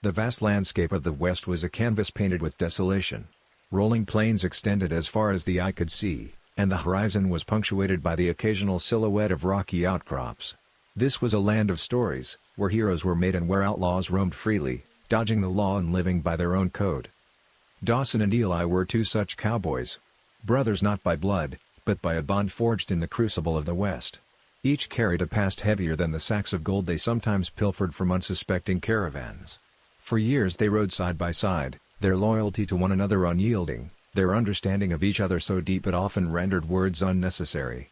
The vast landscape of the west was a canvas painted with desolation. Rolling plains extended as far as the eye could see, and the horizon was punctuated by the occasional silhouette of rocky outcrops. This was a land of stories, where heroes were made and where outlaws roamed freely, dodging the law and living by their own code. Dawson and Eli were two such cowboys. Brothers not by blood, but by a bond forged in the crucible of the West. Each carried a past heavier than the sacks of gold they sometimes pilfered from unsuspecting caravans. For years they rode side by side, their loyalty to one another unyielding, their understanding of each other so deep it often rendered words unnecessary.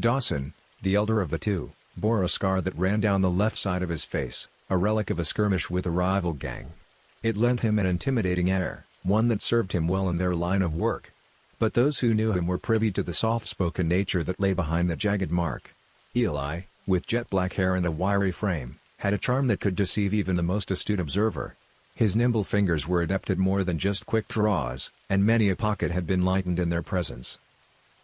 Dawson, the elder of the two, bore a scar that ran down the left side of his face, a relic of a skirmish with a rival gang. It lent him an intimidating air, one that served him well in their line of work. But those who knew him were privy to the soft-spoken nature that lay behind the jagged mark. Eli, with jet black hair and a wiry frame, had a charm that could deceive even the most astute observer. His nimble fingers were adept at more than just quick draws, and many a pocket had been lightened in their presence.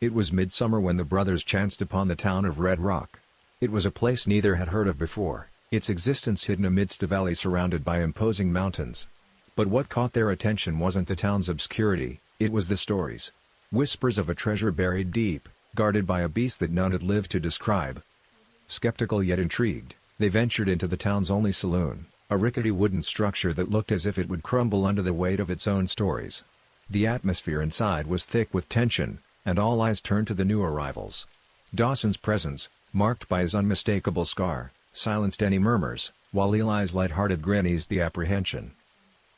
It was midsummer when the brothers chanced upon the town of Red Rock. It was a place neither had heard of before, its existence hidden amidst a valley surrounded by imposing mountains. But what caught their attention wasn't the town's obscurity, it was the stories. Whispers of a treasure buried deep, guarded by a beast that none had lived to describe. Skeptical yet intrigued, they ventured into the town's only saloon, a rickety wooden structure that looked as if it would crumble under the weight of its own stories. The atmosphere inside was thick with tension, and all eyes turned to the new arrivals. Dawson's presence, marked by his unmistakable scar, silenced any murmurs, while Eli's light-hearted grin eased the apprehension.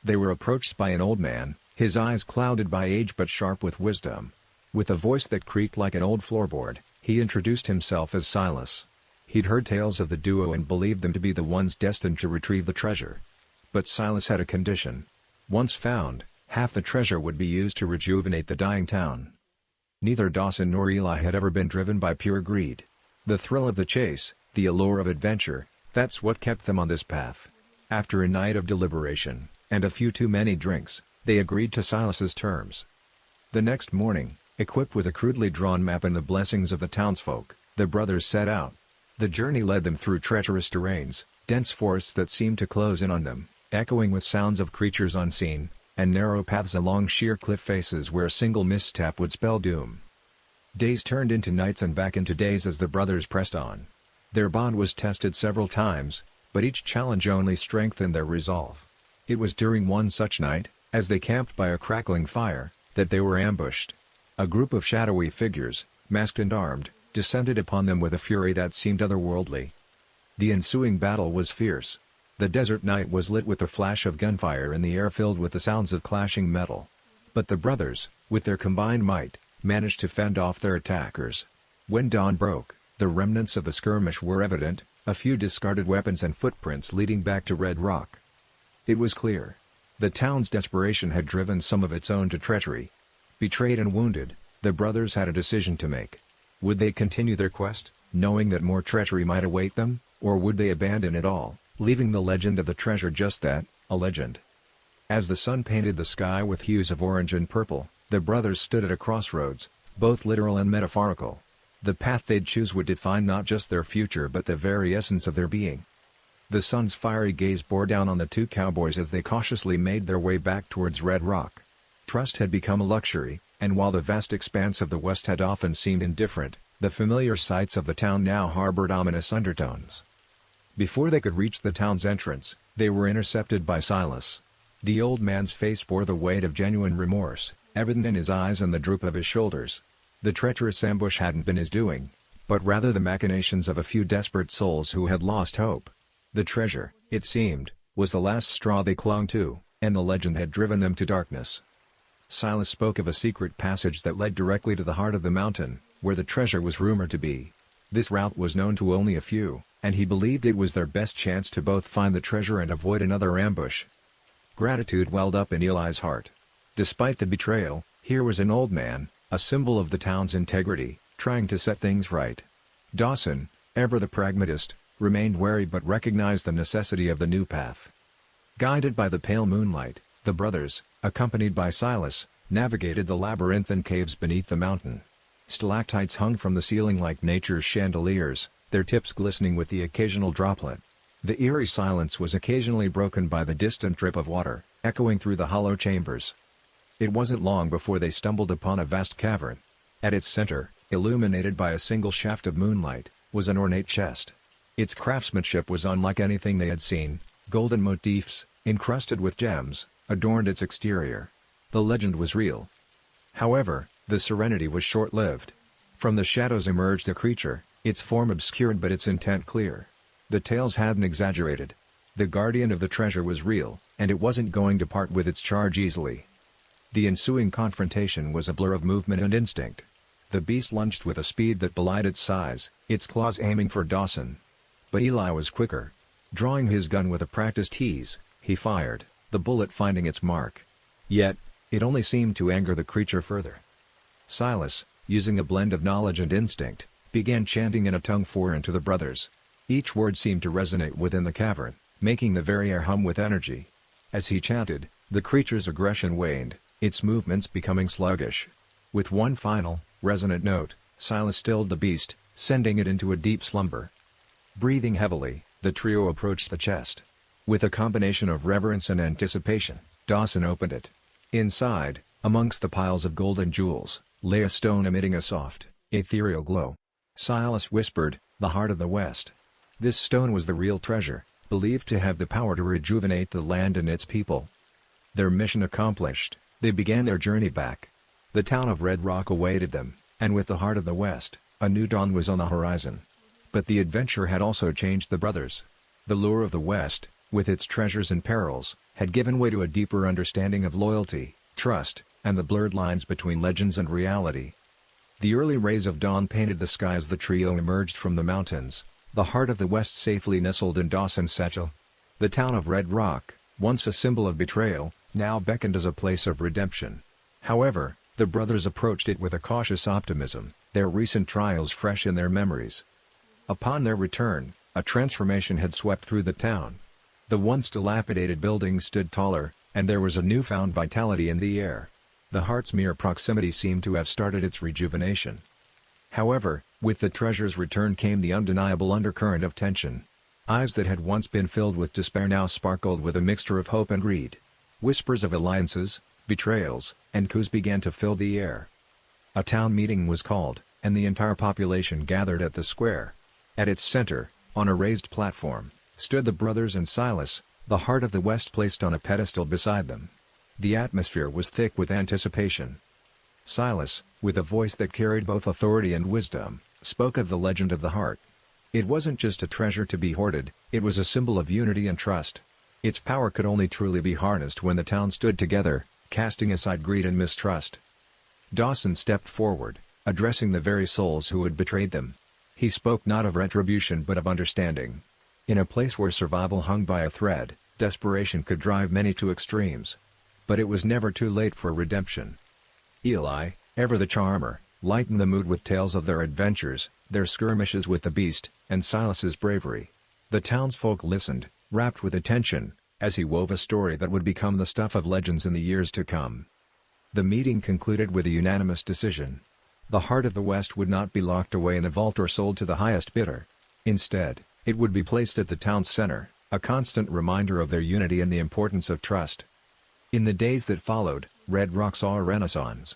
They were approached by an old man, his eyes clouded by age but sharp with wisdom. With a voice that creaked like an old floorboard, he introduced himself as Silas. He'd heard tales of the duo and believed them to be the ones destined to retrieve the treasure. But Silas had a condition. Once found, half the treasure would be used to rejuvenate the dying town. Neither Dawson nor Eli had ever been driven by pure greed. The thrill of the chase, the allure of adventure, that's what kept them on this path. After a night of deliberation, and a few too many drinks, they agreed to Silas's terms. The next morning, equipped with a crudely drawn map and the blessings of the townsfolk, the brothers set out. The journey led them through treacherous terrains, dense forests that seemed to close in on them, echoing with sounds of creatures unseen, and narrow paths along sheer cliff faces where a single misstep would spell doom. Days turned into nights and back into days as the brothers pressed on. Their bond was tested several times, but each challenge only strengthened their resolve. It was during one such night, as they camped by a crackling fire, that they were ambushed. A group of shadowy figures, masked and armed, descended upon them with a fury that seemed otherworldly. The ensuing battle was fierce. The desert night was lit with the flash of gunfire and the air filled with the sounds of clashing metal. But the brothers, with their combined might, managed to fend off their attackers. When dawn broke, the remnants of the skirmish were evident, a few discarded weapons and footprints leading back to Red Rock. It was clear. The town's desperation had driven some of its own to treachery. Betrayed and wounded, the brothers had a decision to make. Would they continue their quest, knowing that more treachery might await them, or would they abandon it all, leaving the legend of the treasure just that, a legend? As the sun painted the sky with hues of orange and purple, the brothers stood at a crossroads, both literal and metaphorical. The path they'd choose would define not just their future but the very essence of their being. The sun's fiery gaze bore down on the two cowboys as they cautiously made their way back towards Red Rock. Trust had become a luxury, and while the vast expanse of the West had often seemed indifferent, the familiar sights of the town now harbored ominous undertones. Before they could reach the town's entrance, they were intercepted by Silas. The old man's face bore the weight of genuine remorse, evident in his eyes and the droop of his shoulders. The treacherous ambush hadn't been his doing, but rather the machinations of a few desperate souls who had lost hope. The treasure, it seemed, was the last straw they clung to, and the legend had driven them to darkness. Silas spoke of a secret passage that led directly to the heart of the mountain, where the treasure was rumored to be. This route was known to only a few, and he believed it was their best chance to both find the treasure and avoid another ambush. Gratitude welled up in Eli's heart. Despite the betrayal, here was an old man, a symbol of the town's integrity, trying to set things right. Dawson, ever the pragmatist, remained wary but recognized the necessity of the new path. Guided by the pale moonlight, the brothers, accompanied by Silas, navigated the labyrinthine caves beneath the mountain. Stalactites hung from the ceiling like nature's chandeliers, their tips glistening with the occasional droplet. The eerie silence was occasionally broken by the distant drip of water, echoing through the hollow chambers. It wasn't long before they stumbled upon a vast cavern. At its center, illuminated by a single shaft of moonlight, was an ornate chest. Its craftsmanship was unlike anything they had seen. Golden motifs, encrusted with gems, adorned its exterior. The legend was real. However, the serenity was short-lived. From the shadows emerged a creature, its form obscured but its intent clear. The tales hadn't exaggerated. The guardian of the treasure was real, and it wasn't going to part with its charge easily. The ensuing confrontation was a blur of movement and instinct. The beast lunged with a speed that belied its size, its claws aiming for Dawson. But Eli was quicker. Drawing his gun with a practiced ease, he fired, the bullet finding its mark. Yet, it only seemed to anger the creature further. Silas, using a blend of knowledge and instinct, began chanting in a tongue foreign to the brothers. Each word seemed to resonate within the cavern, making the very air hum with energy. As he chanted, the creature's aggression waned, its movements becoming sluggish. With one final, resonant note, Silas stilled the beast, sending it into a deep slumber. Breathing heavily, the trio approached the chest. With a combination of reverence and anticipation, Dawson opened it. Inside, amongst the piles of gold and jewels, lay a stone emitting a soft, ethereal glow. Silas whispered, "The heart of the West." This stone was the real treasure, believed to have the power to rejuvenate the land and its people. Their mission accomplished, they began their journey back. The town of Red Rock awaited them, and with the heart of the West, a new dawn was on the horizon. But the adventure had also changed the brothers. The lure of the West, with its treasures and perils, had given way to a deeper understanding of loyalty, trust, and the blurred lines between legends and reality. The early rays of dawn painted the sky as the trio emerged from the mountains, the heart of the West safely nestled in Dawson's satchel. The town of Red Rock, once a symbol of betrayal, now beckoned as a place of redemption. However, the brothers approached it with a cautious optimism, their recent trials fresh in their memories. Upon their return, a transformation had swept through the town. The once dilapidated buildings stood taller, and there was a newfound vitality in the air. The heart's mere proximity seemed to have started its rejuvenation. However, with the treasure's return came the undeniable undercurrent of tension. Eyes that had once been filled with despair now sparkled with a mixture of hope and greed. Whispers of alliances, betrayals, and coups began to fill the air. A town meeting was called, and the entire population gathered at the square. At its center, on a raised platform, stood the brothers and Silas, the heart of the West placed on a pedestal beside them. The atmosphere was thick with anticipation. Silas, with a voice that carried both authority and wisdom, spoke of the legend of the heart. It wasn't just a treasure to be hoarded, it was a symbol of unity and trust. Its power could only truly be harnessed when the town stood together, casting aside greed and mistrust. Dawson stepped forward, addressing the very souls who had betrayed them. He spoke not of retribution but of understanding. In a place where survival hung by a thread, desperation could drive many to extremes. But it was never too late for redemption. Eli, ever the charmer, lightened the mood with tales of their adventures, their skirmishes with the beast, and Silas's bravery. The townsfolk listened, rapt with attention, as he wove a story that would become the stuff of legends in the years to come. The meeting concluded with a unanimous decision. The heart of the West would not be locked away in a vault or sold to the highest bidder. Instead, it would be placed at the town's center, a constant reminder of their unity and the importance of trust. In the days that followed, Red Rock saw a renaissance.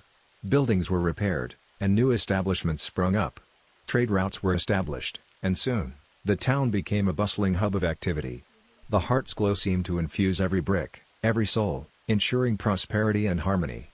Buildings were repaired, and new establishments sprung up. Trade routes were established, and soon, the town became a bustling hub of activity. The heart's glow seemed to infuse every brick, every soul, ensuring prosperity and harmony.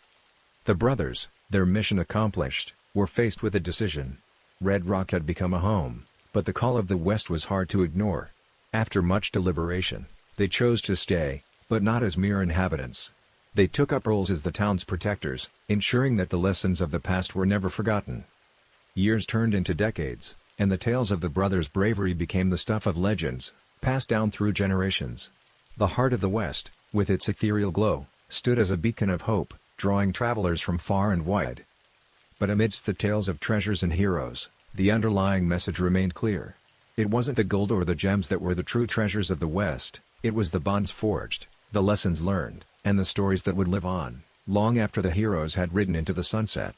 The brothers, their mission accomplished, were faced with a decision. Red Rock had become a home, but the call of the West was hard to ignore. After much deliberation, they chose to stay, but not as mere inhabitants. They took up roles as the town's protectors, ensuring that the lessons of the past were never forgotten. Years turned into decades, and the tales of the brothers' bravery became the stuff of legends, passed down through generations. The heart of the West, with its ethereal glow, stood as a beacon of hope, drawing travelers from far and wide. But amidst the tales of treasures and heroes, the underlying message remained clear. It wasn't the gold or the gems that were the true treasures of the West, it was the bonds forged, the lessons learned, and the stories that would live on, long after the heroes had ridden into the sunset.